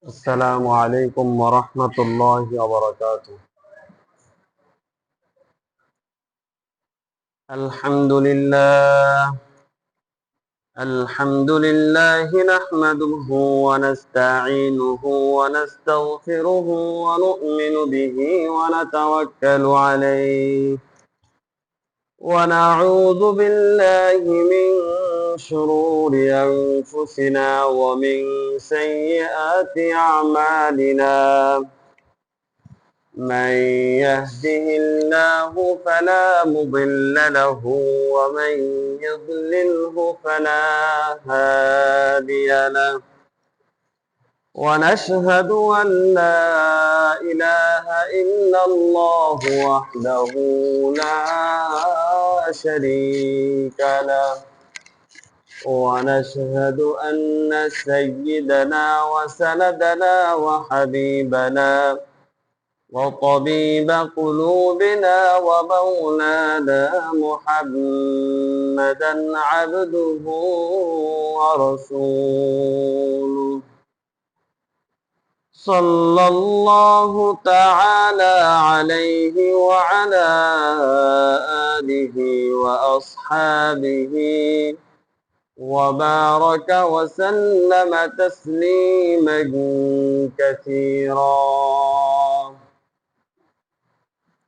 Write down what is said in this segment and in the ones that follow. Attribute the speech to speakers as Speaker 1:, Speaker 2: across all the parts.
Speaker 1: السلام عليكم ورحمة الله وبركاته. الحمد لله الحمد لله نحمده ونستعينه ونستغفره ونؤمن به ونتوكل عليه ونعوذ بالله من شرور أنفسنا ومن سيئات أعمالنا. من يهده الله فلا مضل له ومن يضلله فلا هادي له، ونشهد أن لا إله إلا الله وحده لا شريك له، ونشهد أن سيدنا وسندنا وحبيبنا وطبيب قلوبنا ومولانا محمدا عبده ورسوله، صلى الله تعالى عليه وعلى آله وأصحابه وبارك وسلم تسليما كثيرا.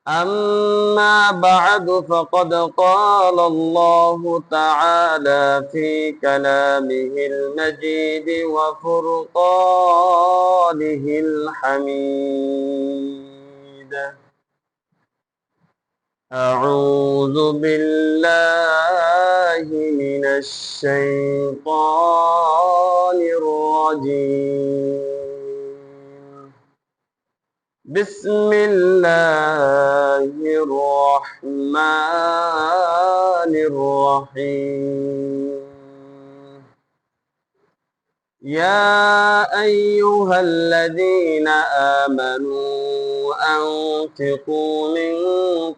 Speaker 1: أما بعد، فقد قال الله تعالى في كلامه المجيد وفرقانه الحميد: أعوذ بالله من الشيطان الرجيم. بسم الله الرحمن الرحيم. يا أيها الذين آمنوا أنفقوا من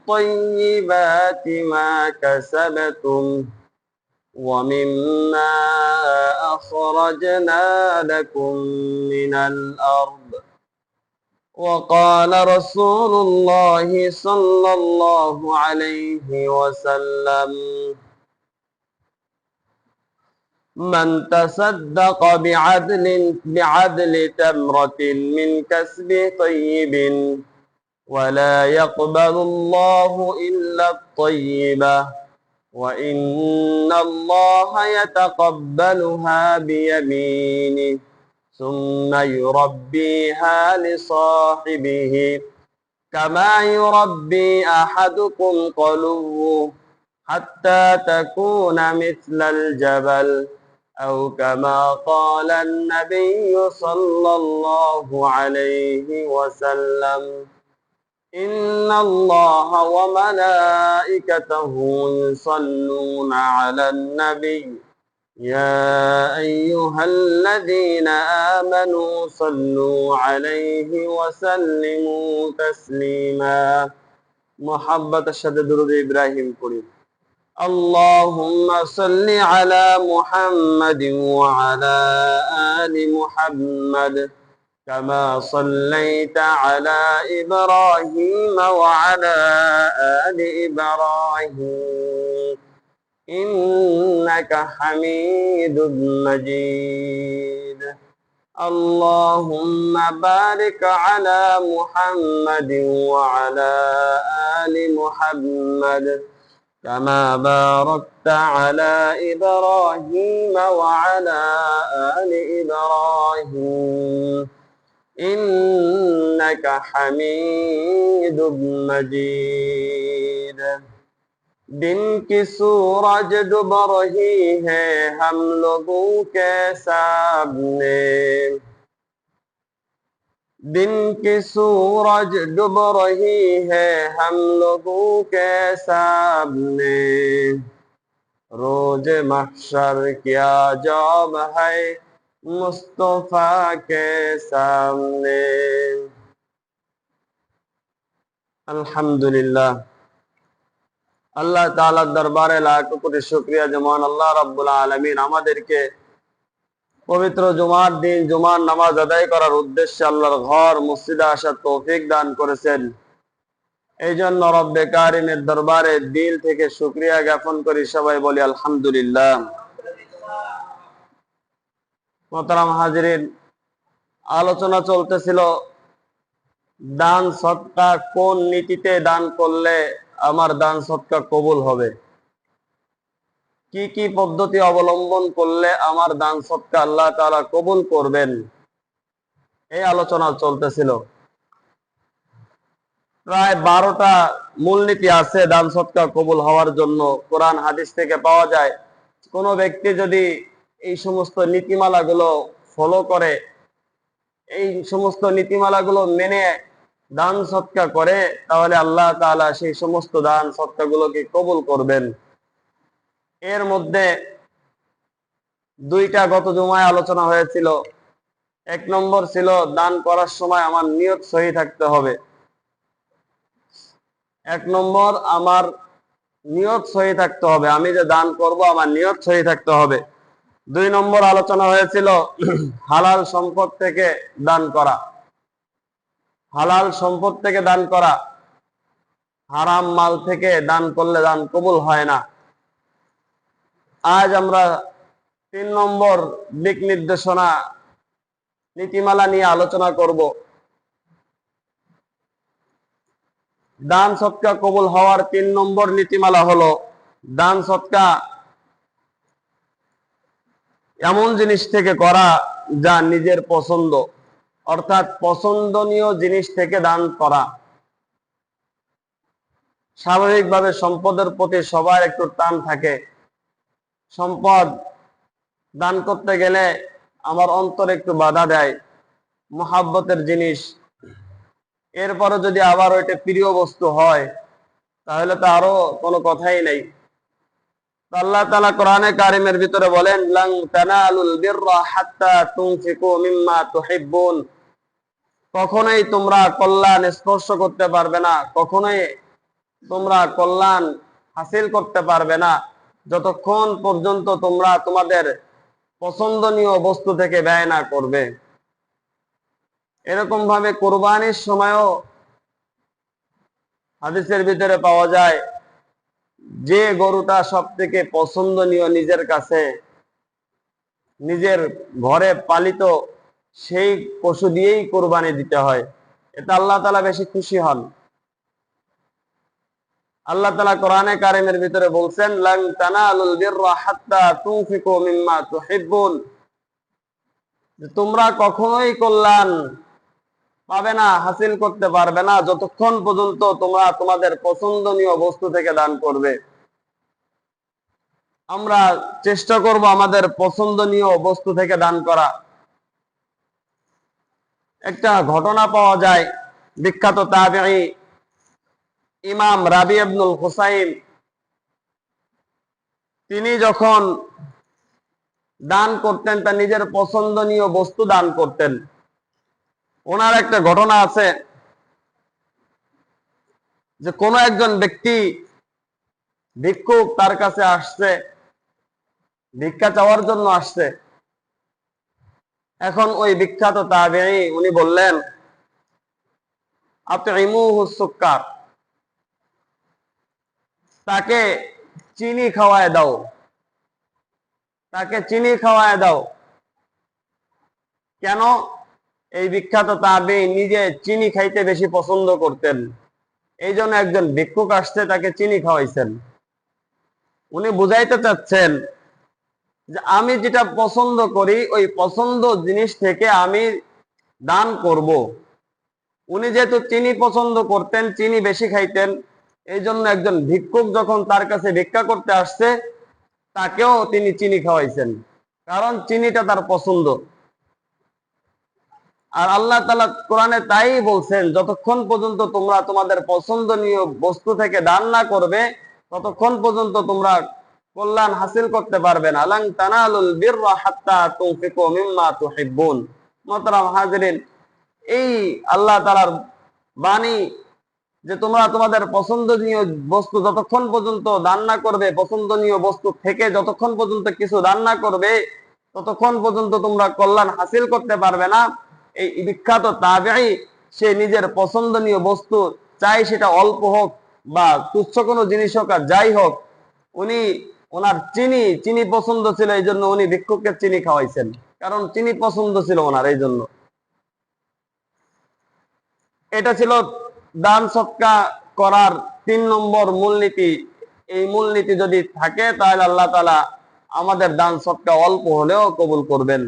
Speaker 1: طيبات ما كسبتم ومما أخرجنا لكم من الأرض. وقال رسول الله صلى الله عليه وسلم: من تصدق بعدل تمرة من كسب طيب ولا يقبل الله إلا الطيبة وإن الله يتقبلها بيمينه ثم يربيها لصاحبه كما يربي أحدكم قلوه حتى تكون مثل الجبل، أو كما قال النبي صلى الله عليه وسلم: إن الله وملائكته يصلون على النبي يا أيها الذين آمنوا صلوا عليه وسلموا تسليما। محبت الشدد درود إبراهيم قريب. اللهم صل على محمد وعلى آل محمد كما صليت على إبراهيم وعلى آل إبراهيم إنك حميد مجيد. اللهم بارك على محمد وعلى آل محمد كما باركت على إبراهيم وعلى آل إبراهيم إنك حميد مجيد। दिन की सूरज डूब रही है हम लोगों के सामने, दिन की सूरज डूब रही है हम लोगों के सामने, रोज महशर क्या जवाब है मुस्तफा के सामने। अल्हम्दुलिल्लाह, আল্লাহ তাআলার দরবারে লাখ কোটি শুকরিয়া যে মহান আল্লাহ রাব্বুল আলামিন আমাদেরকে পবিত্র জুমার দিন জুমার নামাজ আদায় করার উদ্দেশ্যে আল্লাহর ঘর মসজিদে আসার তৌফিক দান করেছেন। এই জন্য রব্বে কারিমের দরবারে দিল থেকে শুকরিয়া জ্ঞাপন করি, সবাই বলি আলহামদুলিল্লাহ। মোহতারাম হাজিরিন, আলোচনা চলতেছিল দান সদকা কোন নীতিতে দান করলে আমার দান সদকা কবুল হবে, কি কি পদ্ধতি অবলম্বন করলে আমার দান সদকা আল্লাহ তাআলা কবুল করবেন, এই আলোচনা চলতেছিল। প্রায় 12টা মূলনীতি আছে দান সদকা কবুল হওয়ার জন্য, কোরআন হাদিস থেকে পাওয়া যায়। কোন ব্যক্তি যদি এই সমস্ত নীতিমালাগুলো ফলো করে, এই সমস্ত নীতিমালাগুলো মেনে দান সদকা করে, তাহলে আল্লাহ তাআলা সেই সমস্ত দান সদকাগুলোকে কবুল করবেন। এর মধ্যে 2টা গত জুমায় আলোচনা হয়েছিল। 1 নম্বর ছিল দান করার সময় আমার নিয়ত সহি থাকতে হবে। 1 নম্বর আমার নিয়ত সহি থাকতে হবে, আমি যে দান করব আমার নিয়ত সহি থাকতে হবে। 2 নম্বর আলোচনা হয়েছিল হালাল সম্পদ থেকে দান করা। হালাল সম্পদ থেকে দান করা, হারাম মাল থেকে দান করলে দান কবুল হয় না। আজ আমরা 3 নম্বর দিক নির্দেশনা নীতিমালা নিয়ে আলোচনা করব। দান সদকা কবুল হওয়ার 3 নম্বর নীতিমালা হলো দান সদকা এমন জিনিস থেকে করা যা নিজের পছন্দ, অর্থাৎ পছন্দনীয় জিনিস থেকে দান করা। স্বাভাবিকভাবে সম্পদের প্রতি সবার একটু টান থাকে। সম্পদ দান করতে গেলে আমার অন্তর একটু বাধা দেয়, মুহাব্বতের জিনিস। এরপরে যদি আবার ওইটা প্রিয় বস্তু হয় তাহলে তো আরো কোনো কথাই নেই। আল্লাহ তাআলা কোরআনে কারিমের ভিতরে বলেন, লান তানালুল বিররা হাত্তা তুনফিকু মিম্মা তুহিব্বুন। কখনোই তোমরা কল্যাণ স্পর্শ করতে পারবে না, কখনোই তোমরা কল্যাণ হাসিল করতে পারবে না যতক্ষণ পর্যন্ত তোমরা তোমাদের পছন্দনীয় বস্তু থেকে ব্যয় না করবে। এরকম ভাবে কুরবানির সময়ও হাদিসের ভিতরে পাওয়া যায়, যে গরুটা সব থেকে পছন্দনীয় নিজের কাছে, নিজের ঘরে পালিত, সেই পশু দিয়েই কোরবানি দিতে হয়। এটা আল্লাহ তাআলা বেশি খুশি হন। আল্লাহ তাআলা কোরআনে কারিমের ভিতরে বলছেন, লান তানালুল বিররা হাত্তা তুনফিকু মিম্মা তুহিব্বুন। তোমরা কখনোই কল্যাণ পাবে না, হাসিল করতে পারবে না যতক্ষণ পর্যন্ত তোমরা তোমাদের পছন্দনীয় বস্তু থেকে দান করবে। আমরা চেষ্টা করব আমাদের পছন্দনীয় বস্তু থেকে দান করা। একটা ঘটনা পাওয়া যায়, বিখ্যাত তাবেঈ ইমাম রাবি ইবনুল হুসাইন, তিনি যখন দান করতেন তার নিজের পছন্দনীয় বস্তু দান করতেন। ওনার একটা ঘটনা আছে যে কোন একজন ব্যক্তি ভিক্ষুক তার কাছে আসছে, ভিক্ষা চাওয়ার জন্য আসছে। এখন ওই বিখ্যাত তাবেঈ উনি বললেন, আতইমুহু সুক্কার, তাকে চিনি খাওয়ায় দাও, তাকে চিনি খাওয়ায় দাও। কেন? এই বিখ্যাত তাবেঈ নিজে চিনি খাইতে বেশি পছন্দ করতেন, এই জন্য একজন ভিক্ষুক আসছে তাকে চিনি খাওয়াইছেন। উনি বুঝাইতে চাচ্ছেন যে আমি যেটা পছন্দ করি ওই পছন্দ জিনিস থেকে আমি দান করব। উনি যেহেতু চিনি পছন্দ করতেন, চিনি বেশি খাইতেন, এই জন্য একজন ভিক্ষুক যখন তার কাছে ভিক্ষা করতে আসছে তাকেও তিনি চিনি খাওয়াইছেন, কারণ চিনিটা তার পছন্দ। আর আল্লাহ তাআলা কোরআনে তাই বলছেন, যতক্ষণ পর্যন্ত তোমরা তোমাদের পছন্দনীয় বস্তু থেকে দান না করবে ততক্ষণ পর্যন্ত তোমরা কল্যাণ হাসিল করতে পারবে না। লান তানালুল বিররা হাত্তা তুনফিকু মিম্মা তুহিব্বুন। মুহতারাম হাজিরিন, এই আল্লাহ তাআলার বাণী যে তোমরা তোমাদের পছন্দনীয় বস্তু যতক্ষণ পর্যন্ত দান না করবে, পছন্দনীয় বস্তু থেকে যতক্ষণ পর্যন্ত কিছু দান না করবে, ততক্ষণ পর্যন্ত তোমরা কল্যাণ হাসিল করতে পারবে না। এই বিখ্যাত তাবেঈ সে নিজের পছন্দনীয় বস্তু, চাই সেটা অল্প হোক বা তুচ্ছ কোনো জিনিস হোক আর যাই হোক, উনি ওনার চিনি পছন্দ ছিল, এই জন্য উনি ভিক্ষুককে চিনি খাওয়াইছেন, কারণ চিনি পছন্দ ছিল ওনার, এই জন্য। এটা ছিল দান সদকা করার 3 নম্বর মূলনীতি। এই মূলনীতি যদি থাকে তাহলে আল্লাহ তাআলা আমাদের দান সদকা অল্প হলেও কবুল করবেন।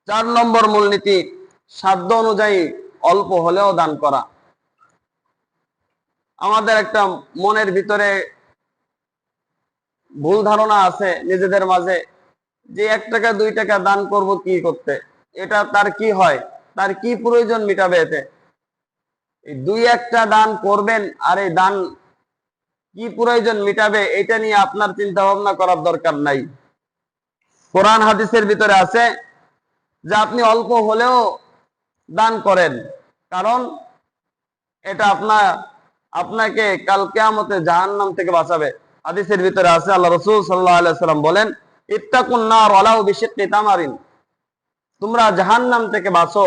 Speaker 1: 4 নম্বর মূলনীতি, সাধ্য অনুযায়ী অল্প হলেও দান করা। আমাদের একটা মনের ভিতরে ভুল ধারণা আছে নিজেদের মাঝে যে 1 টাকা 2 টাকা দান করব কি করতে, এটা তার কি হয়, তার কি প্রয়োজন মিটাবে এতে? এই 2-1টা দান করবেন আর এই দান কি প্রয়োজন মিটাবে এটা নিয়ে আপনার চিন্তা ভাবনা করার দরকার নাই। কোরআন হাদিসের ভিতরে আছে যে আপনি অল্প হলেও দান করেন, কারণ এটা আপনাকে কাল কিয়ামতে জাহান্নাম থেকে বাঁচাবে। হাদিসের ভিতরে আছে, আল্লাহ রাসূল সাল্লাল্লাহু আলাইহি ওয়াসাল্লাম বলেন, ইত্তাকুন নার ওয়ালাউ বিশিক্কি তামারিন, তোমরা জাহান্নাম থেকে বাঁচো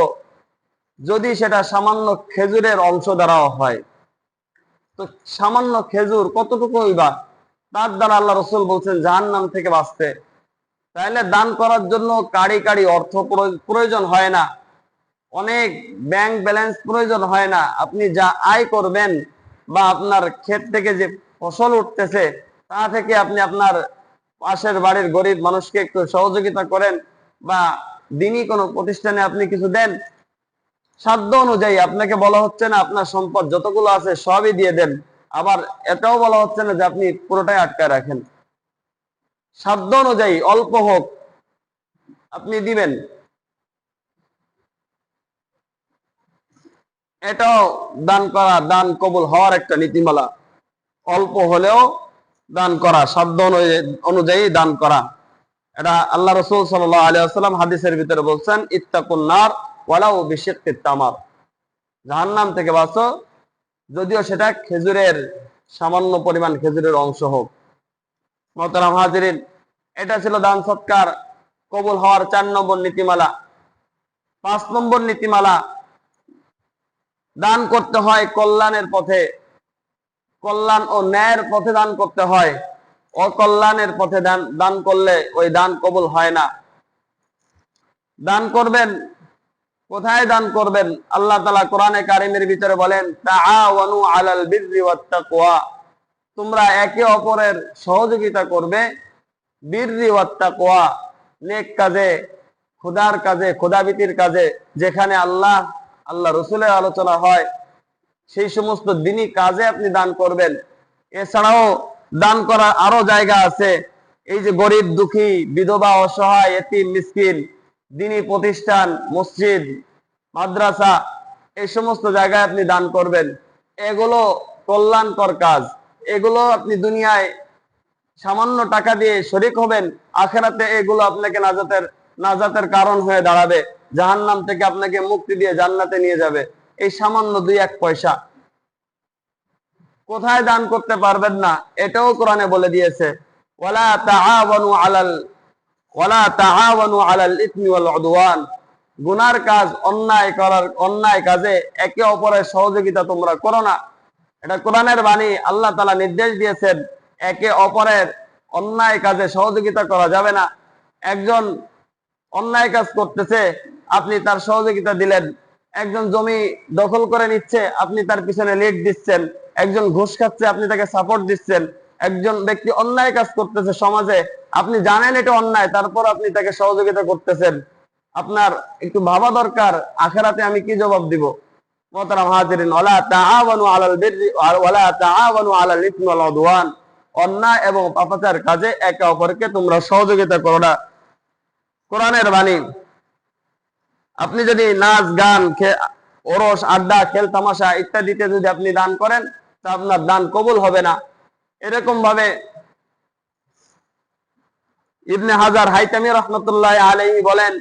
Speaker 1: যদি সেটা সামান্য খেজুরের অংশ দ্বারাও হয়। তো সামান্য খেজুর কতটুকুই বা, তার দ্বারা আল্লাহ রাসূল বলছেন জাহান্নাম থেকে বাঁচতে। তাহলে দান করার জন্য কাড়ি কাড়ি অর্থ প্রয়োজন হয় না, অনেক ব্যাংক ব্যালেন্স প্রয়োজন হয় না। আপনি যা আয় করবেন বা আপনার ক্ষেত থেকে যে ফসল উঠতেছে তা থেকে আপনি আপনার পাশের বাড়ির গরিব মানুষকে একটু সহযোগিতা করেন বা দিনই কোনো প্রতিষ্ঠানে আপনি কিছু দেন, সাধ্য অনুযায়ী। আপনাকে বলা হচ্ছে না আপনার সম্পদ যতগুলো আছে সবই দিয়ে দেন, আবার এটাও বলা হচ্ছে না যে আপনি পুরোটাই আটকায় রাখেন। সাধ্য অনুযায়ী অল্প হোক আপনি দিবেন, এটাও দান করা, দান কবুল হওয়ার একটা নীতিমালা। অল্প হলেও দান করা, সাধ্য অনুযায়ী দান করা। এটা আল্লাহ রাসূল সাল্লাল্লাহু আলাইহি ওয়াসাল্লাম হাদিসের ভিতরে বলছেন, ইত্তাকুন নার ওয়ালাউ বিশিক্কি তামার, জাহান্নাম থেকে বাঁচো যদিও সেটা খেজুরের সামান্য পরিমাণ খেজুরের অংশ হোক। মুহতারাম হাজিরিন, এটা ছিল দান সৎকার কবুল হওয়ার 4 নম্বর নীতিমালা। 5 নম্বর নীতিমালা, দান করতে হয় কল্যাণের পথে, কল্যাণ ও ন্যায়ের পথে দান করতে হয়। অকল্যাণের পথে দান করলে ওই দান কবুল হয় না। দান করবেন, কোথায় দান করবেন? আল্লাহ তাআলা কোরআনে কারিমের ভিতরে বলেন, তাআওয়ানু আলাল বিররি ওয়াত তাকওয়া, তোমরা একে অপরের সহযোগিতা করবে বিররি ওয়াত তাকওয়া, নেক কাজে, খোদার কাজে, খোদাভীতির কাজে। যেখানে আল্লাহ রাসূলের আলোচনা হয় সেই সমস্ত দিনই কাজে আপনি দান করবেন। এছাড়াও দান করার আরো জায়গা আছে। এই যে গরিব দুঃখী, বিধবা, অসহায়, এতিম, মিসকিন, দিনী প্রতিষ্ঠান, মসজিদ, মাদ্রাসা, এই সমস্ত জায়গায় আপনি দান করবেন। এগুলো কল্যাণকর কাজ। এগুলো আপনি দুনিয়ায় সামান্য টাকা দিয়ে শরীক হবেন, আখেরাতে এগুলো আপনাকে নাজাতের কারণ হয়ে দাঁড়াবে। জাহান্নাম থেকে আপনাকে মুক্তি দিয়ে জান্নাতে নিয়ে যাবে এই সামান্য 2-1 পয়সা। কোথায় দান করতে পারবেন না এটাও কোরআনে বলে দিয়েছে, ওয়ালা তাআওয়ানু আলাল ইসমি ওয়াল উদওয়ান, গুনার কাজ, অন্যায় কাজে একে অপরের সহযোগিতা তোমরা করো না। এটা কোরআনের বাণী। আল্লাহ তাআলা নির্দেশ দিয়েছেন একে অপরের অন্যায় কাজে সহযোগিতা করা যাবে না। একজন অন্যায় কাজ করতেছে, আপনি তার সহযোগিতা দিলেন। একজন জমি দখল করে নিচ্ছে, আপনি তার পিছনে লিড দিচ্ছেন। একজন ঘুষ খাচ্ছে, আপনি তাকে সাপোর্ট দিচ্ছেন। একজন ব্যক্তি অন্যায় কাজ করতেছে সমাজে, আপনি জানেন এটা অন্যায়, তারপর আপনি তাকে সহযোগিতা করতেছেন। আপনার একটু ভাবা দরকার, আখেরাতে আমি কি জবাব দিব। মুহতারাম হাজিরিন, ওয়ালা তাআওয়ানু আলাল বিররি ওয়ালা তাআওয়ানু আলাল ইসমি ওয়াল উদওয়ান, অন্যায় এবং পাপাচার কাজে একে অপরকে তোমরা সহযোগিতা করো না। কোরআনের বাণী। আপনি যদি নাচ গান, ওরস, আড্ডা, খেল তামাশা ইত্যাদিতে যদি আপনি দান করেন তা আপনার দান কবুল হবে না। এরকম ভাবে ইবনে হাজার হাইতামি রাহমাতুল্লাহ আলাইহি বলেন,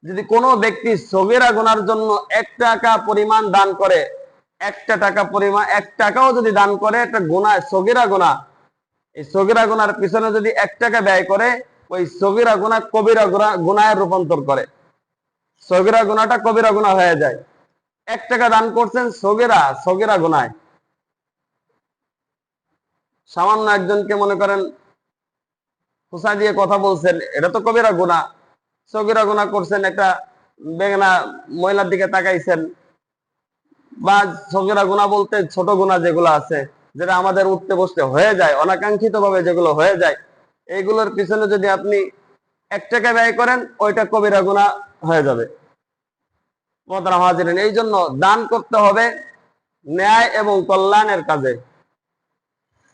Speaker 1: যদি কোনো ব্যক্তি সগীরা গুনার জন্য 1 টাকা পরিমাণ দান করে, 1 টাকাও যদি দান করে, একটা গুনাহ, সগীরা গুনাহ, এই সগীরা গুনার পিছনে যদি 1 টাকা ব্যয় করে, ওই সগীরা গুনাহ কবিরা গুনাহে রূপান্তর করে। সগীরা গুনাহটা কবিরা গুনাহ হয়ে যায়। 1 টাকা দান করছেন সগীরা গুনাহ। সামান্য একজনকে মনে করেন খোঁচা দিয়ে কথা বলছেন, এটা তো কবিরা গুনাহ। সগীরা গুনাহ করছেন, একটা বেগানা মহিলার দিকে তাকাইছেন, বা সগীরা গুনাহ বলতে ছোট গুনাহ যেগুলো আছে, যেটা আমাদের উঠতে বসতে হয়ে যায় অনাকাঙ্ক্ষিত ভাবে, যেগুলো হয়ে যায়, এইগুলোর পিছনে যদি আপনি 1 টাকা ব্যয় করেন, ওইটা কবিরা গুনাহ হয়ে যাবে। মোহতারাম হাজিরিন, এই জন্য দান করতে হবে ন্যায় এবং কল্যাণের কাজে।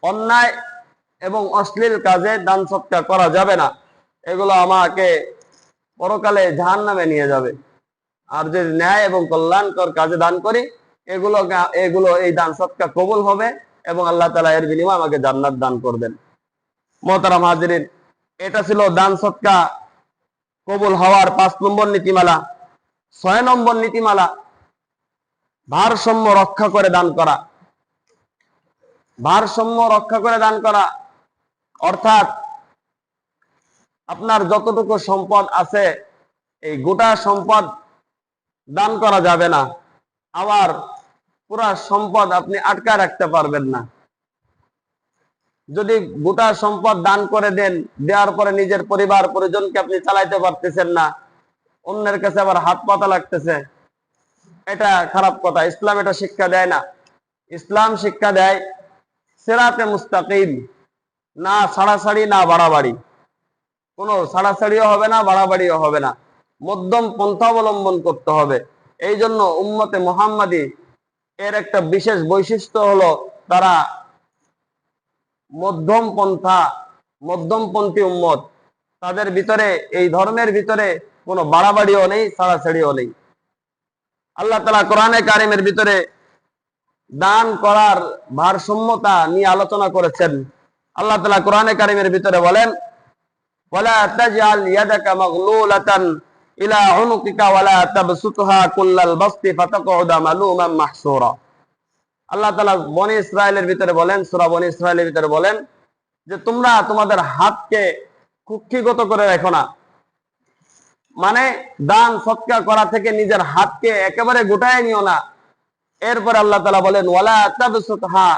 Speaker 1: অন্যায় এবং অশ্লীল কাজে দান সৎকার করা যাবে না। এগুলো আমাকে পরকালে জাহান্নামে নিয়ে যাবে। আর যদি ন্যায় এবং কল্যাণকর কাজে দান করি, এগুলো এই দান সৎকার কবুল হবে এবং আল্লাহ তাআলা এর বিনিময়ে আমাকে জান্নাত দান করবেন। মোহতারাম হাজিরিন, এটা ছিল দান সৎকার কবুল হওয়ার 5 নম্বর নীতিমালা। 6 নম্বর নীতিমালা, ভারসাম্য রক্ষা করে দান করা। ভারসাম্য রক্ষা করে দান করা অর্থাৎ আপনার যতটুকু সম্পদ আছে, এই গোটা সম্পদ দান করা যাবে না, আবার পুরা সম্পদ আপনি আটকায় রাখতে পারবেন না। যদি গোটা সম্পদ দান করে দেন, দেওয়ার পরে নিজের পরিবার পরিজনকে আপনি চালাইতে পারতেছেন না, অন্যের কাছে আবার হাত পাতা লাগতেছে, এটা খারাপ কথা। ইসলাম এটা শিক্ষা দেয় না। ইসলাম শিক্ষা দেয় সিরাতে মুস্তাকিম, না ছাড়াছাড়ি না বাড়াবাড়ি। কোনো ছাড়াছাড়িও হবে না, বাড়াবাড়িও হবে না, মধ্যম পন্থা অবলম্বন করতে হবে। এই জন্য উম্মতে মুহাম্মাদি এর একটা বিশেষ বৈশিষ্ট্য হলো তারা মধ্যমপন্থী উম্মত। তাদের ভিতরে, এই ধর্মের ভিতরে কোনো বাড়াবাড়িও নেই, ছাড়াছাড়িও নেই। আল্লাহ তাআলা কোরআনে কারিমের ভিতরে দান করার ভারসাম্যতা নিয়ে আলোচনা করেছেন। আল্লাহ তাআলা কোরআনে কারিমের ভিতরে বলেন, ওয়ালা তাজআল ইয়াদাকা মাগলুলাতান ইলা উনুকিকা ওয়ালা তাবসুতহা কুল্লাল বাসতি ফাতাকউদা মালুমান মাহসুরা। আল্লাহ তাআলা বনি ইসরাইলের ভিতরে বলেন, সূরা বনি ইসরাইলের ভিতরে বলেন যে তোমরা তোমাদের হাতকে কুক্ষিগত করে রাখো না। মানে দান সৎকার করা থেকে নিজের হাতকে একেবারে গোটায় নিও না। এরপর আল্লাহ তাআলা বলেন ওয়ালা তাবসুতহা,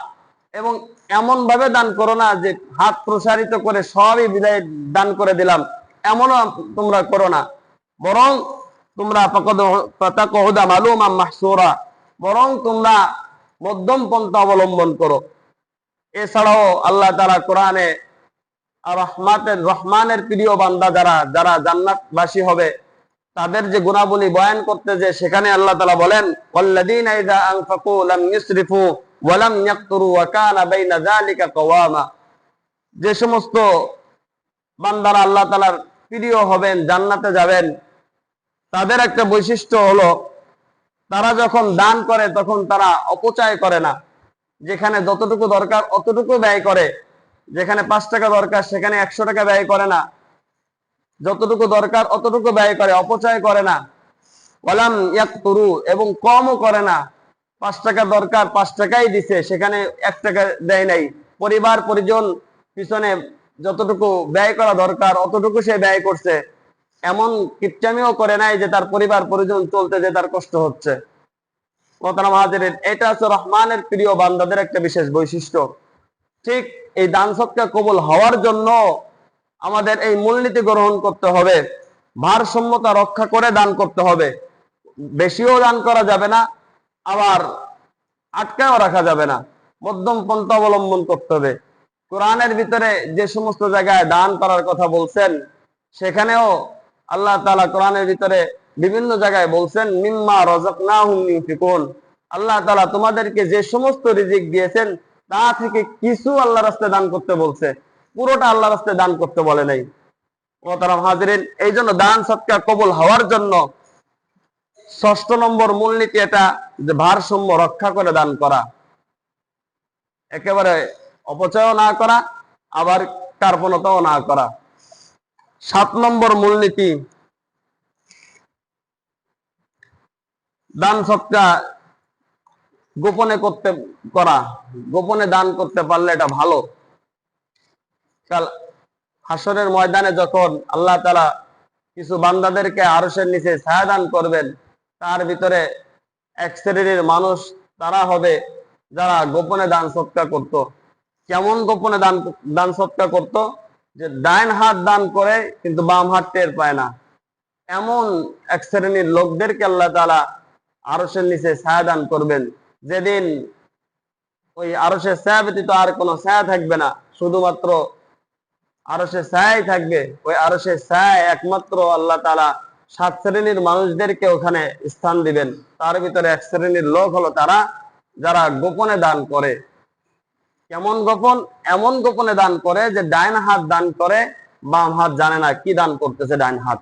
Speaker 1: এবং এমন ভাবে দান করো না যে হাত প্রসারিত করে সবই বিদায় দান করে দিলাম, এমনও তোমরা করো না। বরং তোমরা ফাতাকউদা মালুমান মাহসুরা, বরং তোমরা মধ্যম পন্থা অবলম্বন করো। এছাড়াও আল্লাহ তাআলা কোরআনে রহমানের প্রিয় বান্দা যারা জান্নাতবাসী হবে, তাদের যে গুণাবলী বয়ান করতে, যে সেখানে আল্লাহ তাআলা বলেন ওয়াল্লাযীনা ইযা আনফাকু লাম ইউসরিফু ওয়া লাম ইয়াকতুরু ওয়া কানা বাইনা যালিকা কওয়ামা। যে সমস্ত বান্দারা আল্লাহ তাআলার প্রিয় হবেন, জান্নাতে যাবেন, তাদের একটা বৈশিষ্ট্য হলো তারা যখন দান করে তখন তারা অপচয় করে না। যেখানে যতটুকু দরকার অতটুকু ব্যয় করে। যেখানে 5 টাকা দরকার সেখানে 100 টাকা ব্যয় করে না। যতটুকু দরকার অতটুকু ব্যয় করে, অপচয় করে না। ওয়ালাম ইয়াকতুরু, এবং কমও করে না। 5 টাকা দরকার 5 টাকাই দিছে, সেখানে 1 টাকা দেয় নাই। পরিবার পরিজন পিছনে যতটুকু ব্যয় করা দরকার অতটুকু সে ব্যয় করছে। এমন কিপটামিও করে নাই যে তার পরিবার পরিজন চলতে যে তার কষ্ট হচ্ছে। মোহতারাম হাজিরিন, এটা হচ্ছে রহমানের প্রিয় বান্দাদের একটা বিশেষ বৈশিষ্ট্য। ঠিক এই দান সৎকার কবুল হওয়ার জন্য আমাদের এই মূলনীতি গ্রহণ করতে হবে। ভারসাম্যতা রক্ষা করে দান করতে হবে। বেশিও দান করা যাবে না, আবার আটকায়ও রাখা যাবে না, মধ্যম পন্থা অবলম্বন করতে হবে। কোরআনের ভিতরে যে সমস্ত জায়গায় দান করার কথা বলছেন, সেখানেও আল্লাহ তাআলা কোরআনের ভিতরে বিভিন্ন জায়গায় বলছেন মিম্মা রাযাকনাহুম ইউনফিকুন। আল্লাহ তাআলা তোমাদেরকে যে সমস্ত রিজিক দিয়েছেন তা থেকে কিছু আল্লাহর রাস্তায় দান করতে বলছে, পুরোটা আল্লাহর রাস্তায় দান করতে বলে নাই। মোহতারাম হাজিরিন, এই জন্য দান সৎকার কবুল হওয়ার জন্য 6 নম্বর মূলনীতি এটা যে ভারসাম্য রক্ষা করে দান করা। একেবারে অপচয়ও না করা, আবার কার্পণতাও না করা। 7 নম্বর মূলনীতি, দান সৎকার গোপনে গোপনে দান করতে পারলে এটা ভালো। হাসরের ময়দানে যখন আল্লাহ তাআলা কিছু বান্দাদেরকে আরশের নিচে ছায়া দান করবেন, তার ভিতরে এক শ্রেণীর মানুষ তারা হবে যারা গোপনে দান সৎকার করত। কেমন গোপনে দান দান সৎকার করত? যে ডাইন হাত দান করে কিন্তু বাম হাত টের পায় না। এমন এক শ্রেণীর লোকদেরকে আল্লাহ তাআলা আরশের নিচে ছায়া দান করবেন, যেদিন ওই আরশের ছায়া ব্যতীত আর কোনো ছায়া থাকবে না, শুধুমাত্র আরশের ছায়াই থাকবে। ওই আরশের ছায়ায় একমাত্র আল্লাহ তাআলা 7 শ্রেণীর মানুষদেরকে ওখানে স্থান দিবেন। তার ভিতরে এক শ্রেণীর লোক হলো তারা যারা গোপনে দান করে। কেমন গোপন? এমন গোপনে দান করে যে ডাইন হাত দান করে, বাম হাত জানে না কি দান করতেছে ডাইন হাত।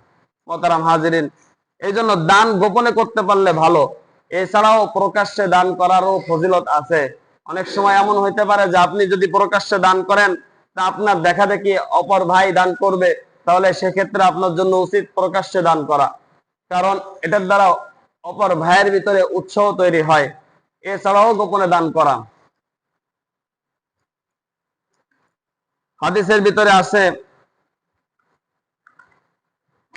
Speaker 1: মোহতারাম হাজিরিন, এই জন্য দান গোপনে করতে পারলে ভালো। এছাড়াও প্রকাশ্যে দান করারও ফজিলত আছে। অনেক সময় এমন হইতে পারে যে আপনি যদি প্রকাশ্যে দান করেন, তা আপনার দেখা দেখি অপর ভাই দান করবে, তাহলে সেক্ষেত্রে আপনার জন্য উচিত প্রকাশ্যে দান করা, কারণ এটার দ্বারা অপর ভাইয়ের ভিতরে উৎসাহ তৈরি হয়। এছাড়াও গোপনে দান করা, হাদিসের ভিতরে আছে,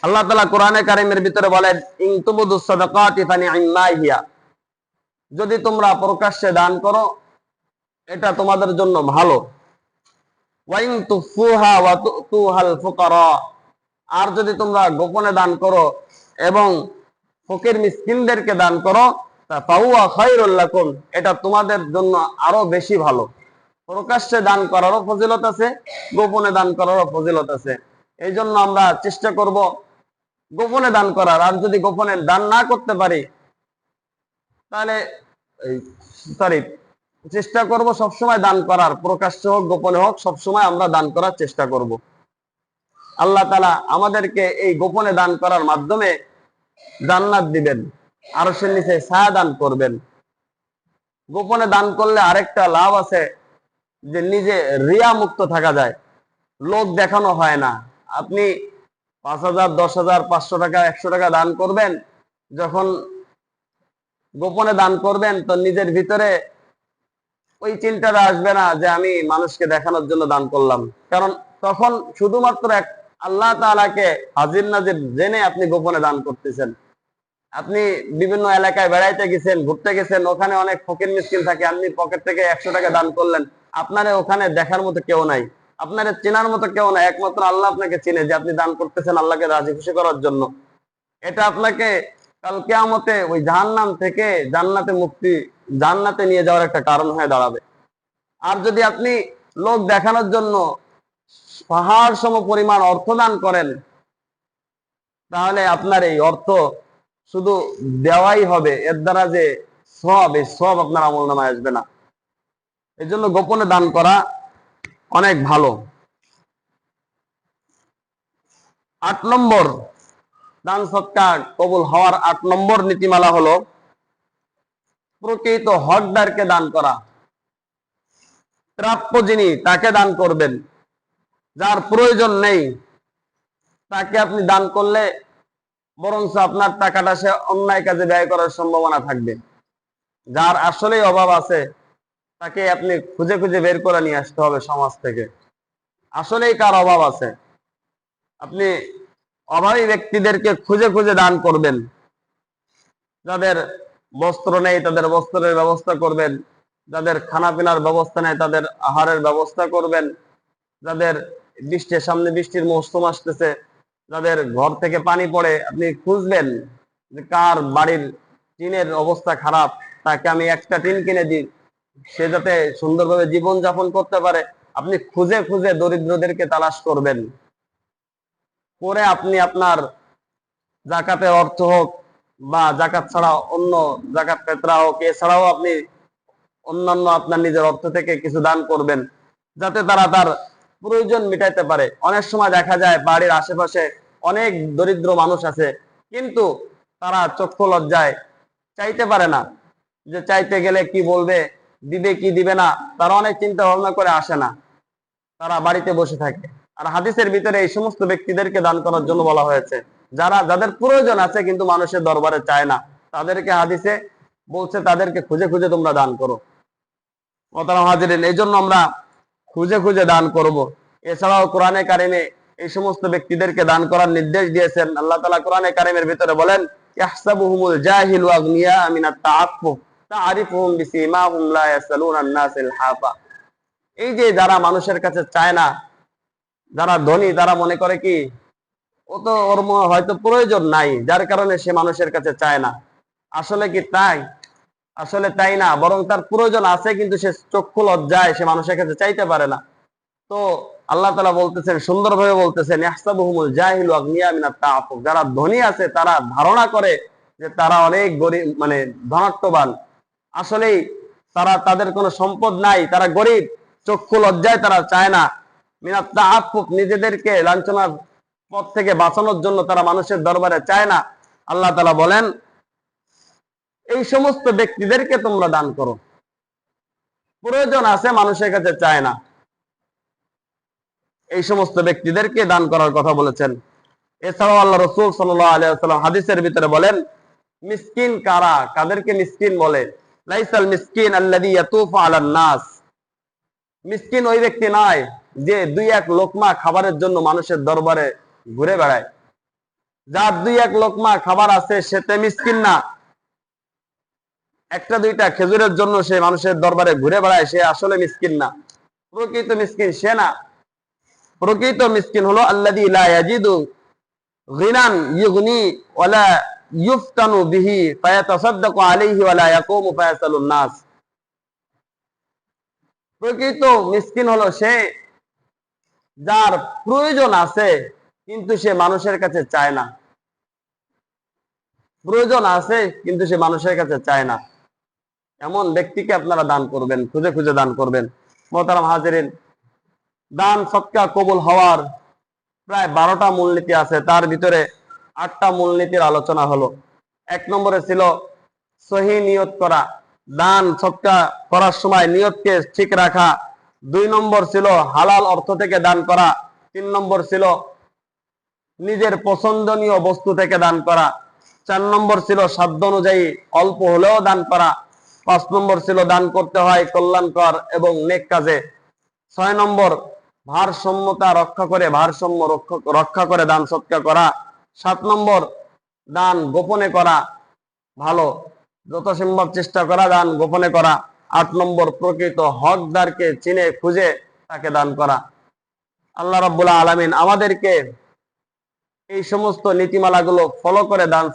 Speaker 1: আল্লাহ তাআলা কোরআনে কারীমের ভিতরে বলেন, ইন তুবদুস সাদাকাতি ফানি'ম্মা হিয়া, যদি তোমরা প্রকাশ্যে দান করো এটা তোমাদের জন্য ভালো। ওয়া ইন তুফুহা ওয়া তুতুহাল ফুকারা, আর যদি তোমরা গোপনে দান করো এবং ফকির মিসকিনদেরকে দান করো, তা ফাহুয়া খায়রুল লাকুম, এটা তোমাদের জন্য আরো বেশি ভালো। প্রকাশ্যে দান করারও ফজিলত আছে, গোপনে দান করারও ফজিলত আছে। এই জন্য আমরা চেষ্টা করব গোপনে দান করার। আর যদি গোপনে দান না করতে পারি, তাহলে চেষ্টা করব সবসময় দান করার, প্রকাশ্যে হোক গোপনে হোক, সবসময় আমরা দান করার চেষ্টা করব। আল্লাহ তাআলা আমাদেরকে এই গোপনে দান করার মাধ্যমে জান্নাত দিবেন, আরশের নিচে ছায়া দান করবেন। গোপনে দান করলে আরেকটা লাভ আছে যে নিজে রিয়া মুক্ত থাকা যায়, লোক দেখানো হয় না। আপনি 5,000, 10,000, 500 টাকা, 100 টাকা দান করবেন, যখন গোপনে দান করবেন তো নিজের ভিতরে ওই চিন্তাটা আসবে না যে আমি মানুষকে দেখানোর জন্য দান করলাম, কারণ তখন শুধুমাত্র এক আল্লাহ তাআলাকে হাজির নাজির জেনে আপনি গোপনে দান করতেছেন। আপনি বিভিন্ন এলাকায় বেড়াইতে গেছেন, ঘুরতে গেছেন, ওখানে অনেক ফকির মিসকিন থাকে, আপনি পকেট থেকে 100 টাকা দান করলেন, আপনারে ওখানে দেখার মতো কেউ নাই, আপনারে চেনার মতো কেউ নাই, একমাত্র আল্লাহ আপনাকে চিনে যে আপনি দান করতেছেন আল্লাহকে রাজি খুশি করার জন্য। এটা আপনাকে কাল কিয়ামতে ওই জাহান্নাম থেকে জান্নাতে নিয়ে যাওয়ার একটা কারণ হয়ে দাঁড়াবে। আর যদি আপনি লোক দেখানোর জন্য পাহাড় সম পরিমাণ অর্থ দান করেন, তাহলে আপনার এই অর্থ শুধু দেওয়াই হবে, এর দ্বারা যে সওয়াব, এই সওয়াব আপনার আমলনামায় আসবে না। এই জন্য গোপনে দান করা অনেক ভালো। 8 নম্বর দান সৎকার কবুল হওয়ার 8 নম্বর নীতিমালা হলো প্রকৃত হকদারকে দান করা। প্রাপ্য যিনি তাকে দান করবেন, যার প্রয়োজন নেই তাকে আপনি দান করলে বরঞ্চ আপনার টাকাটা সে অন্যায় কাজে ব্যয় করার সম্ভাবনা থাকবে। যার আসলেই অভাব আছে তাকে আপনি খুঁজে খুঁজে বের করে নিয়ে আসতে হবে সমাজ থেকে। আসলেই কার অভাব আছে, আপনি অভাবী ব্যক্তিদেরকে খুঁজে খুঁজে দান করবেন। যাদের বস্ত্র নেই তাদের বস্ত্রের ব্যবস্থা করবেন, যাদের খানা পিনার ব্যবস্থা নেই তাদের আহারের ব্যবস্থা করবেন, যাদের সামনে বৃষ্টির মৌসুম আসতেছে, যাদের ঘর থেকে পানি পড়ে, আপনি খুঁজবেন যে কার বাড়ির টিনের অবস্থা খারাপ, তাকে আমি একটা টিন কিনে দিই, সে যাতে সুন্দরভাবে জীবন যাপন করতে পারে। আপনি খুঁজে খুঁজে দরিদ্রদেরকে তালাশ করবেন, করে আপনি আপনার জাকাতের অর্থ হোক বা জাকাত ছাড়া অন্য জাকাত ফেতরা হোক, এছাড়াও আপনি অন্যান্য আপনার নিজের অর্থ থেকে কিছু দান করবেন, যাতে তারা তার প্রয়োজন মিটাইতে পারে। অনেক সময় দেখা যায় বাড়ির আশেপাশে অনেক দরিদ্র মানুষ আছে, কিন্তু তারা চক্ষু লজ্জায় চাইতে পারে না, যে চাইতে গেলে কি বলবে, দিবে কি দিবে না, তারা অনেক চিন্তা ভাবনা করে আসে না, তারা বাড়িতে বসে থাকে। আর হাদিসের ভিতরে এই সমস্ত ব্যক্তিদেরকে দান করার জন্য বলা হয়েছে, যাদের প্রয়োজন আছে কিন্তু মানুষের দরবারে চায় না, তাদেরকে হাদিসে বলছে তাদেরকে খুঁজে খুঁজে তোমরা দান করো। মোহতারাম হাজিরিন, এই জন্য আমরা খুঁজে খুঁজে দান করব। এছাড়াও কোরআনে কারিমে এই সমস্ত ব্যক্তিদেরকে দান করার নির্দেশ দিয়েছেন। আল্লাহ তাআলা কোরআনে কারীমের ভিতরে বলেন, ইয়াহসাবুহুমুল জাহিলু আগনিয়া মিনাত তাআফফুফ তা'রিফুহুম বিসীমাহুম লা ইয়াসআলুনা আন-নাস ইলহাফা। এই যে যারা মানুষের কাছে চায় না, যারা ধনী, তারা মনে করে কি ও তো ওর হয়তো প্রয়োজন নাই, যার কারণে সে মানুষের কাছে চায় না। আসলে কি তাই? আসলে তাই না, বরং তার প্রয়োজন আছে, কিন্তু সে চক্ষু লজ্জায় সে মানুষের কাছে চাইতে পারে না। তো আল্লাহ তাআলা বলতেছেন, সুন্দরভাবে বলতেছেন, ইয়াহসাবুহুমুল জাহিলু আগনিয়া মিনাত তাআফফুফ। যারা ধনী আছে তারা ধারণা করে যে তারা অনেক গরিব, মানে ধনাত্মবান। আসলেই তারা, তাদের কোনো সম্পদ নাই, তারা গরিব, চক্ষু লজ্জায় তারা চায় না। মিনাত তাআফফুফ, নিজেদেরকে লাঞ্ছনার পথ থেকে বাঁচানোর জন্য তারা মানুষের দরবারে চায় না। আল্লাহ তাআলা বলেন, এই সমস্ত ব্যক্তিদেরকে তোমরা দান করো। প্রয়োজন আছে, মানুষের কাছে চায় না, এই সমস্ত ব্যক্তিদেরকে দান করার কথা বলেছেন। এছাড়াও আল্লাহ রাসূল সাল্লাল্লাহু আলাইহি ওয়াসাল্লাম হাদিসের ভিতরে বলেন, মিসকিন কারা, কাদেরকে মিসকিন বলে? লাইসাল মিসকিন আল্লাযী ইয়াতুফু আলান নাস। মিসকিন ওই ব্যক্তি নয় যে দুই এক লোকমা খাবারের জন্য মানুষের দরবারে ঘুরে বেড়ায়। যার দুই এক লোকমা খাবার আছে সেতে মিসকিন না। একটা দুইটা খেজুরের জন্য সে মানুষের দরবারে ঘুরে বেড়ায়, সে আসলে মিসকিন না। প্রকৃত মিসকিন সে না। প্রকৃত মিসকিন হলো আল্লাযী লা ইয়াজিদু গিনান ইউগনি ওয়ালা ইউফতানু বিহি ফায়াতাসাদ্দাকু আলাইহি ওয়ালা ইয়াকুমু ফায়াসালুন নাস। প্রকৃত মিসকিন হলো সে যার প্রয়োজন আছে কিন্তু সে মানুষের কাছে চায় না। প্রয়োজন আছে কিন্তু সে মানুষের কাছে চায় না, এমন ব্যক্তিকে আপনারা দান করবেন, খুঁজে খুঁজে দান করবেন। মোহতারাম হাজিরিন, দান সদকা কবুল হওয়ার প্রায় 12টা মূলনীতি আছে। তার ভিতরে 8টা মূলনীতির আলোচনা হলো। 1 নম্বরে ছিল সহি নিয়ত করা, দান সদকা করার সময় নিয়তকে ঠিক রাখা। 2 নম্বর ছিল হালাল অর্থ থেকে দান করা। 3 নম্বর ছিল নিজের পছন্দনীয় বস্তু থেকে দান করা। 4 নম্বর ছিল সাধ্য অনুযায়ী অল্প হলেও দান করা। 5 নম্বর ছিল দান করতে হয় কল্যাণকর এবং নেক কাজে। 6 নম্বর ভারসাম্যতা রক্ষা করে, ভারসাম্য রক্ষা করে দান সদকা করা। 7 নম্বর দান গোপনে করা, ভালো, যত সম্ভব চেষ্টা করা দান গোপনে করা। 8 নম্বর প্রকৃত হকদারকে চিনে খুঁজে তাকে দান করা। আল্লাহ রাব্বুল আলামিন আমাদেরকে এই সমস্ত নীতিমালাগুলো ফলো করে দান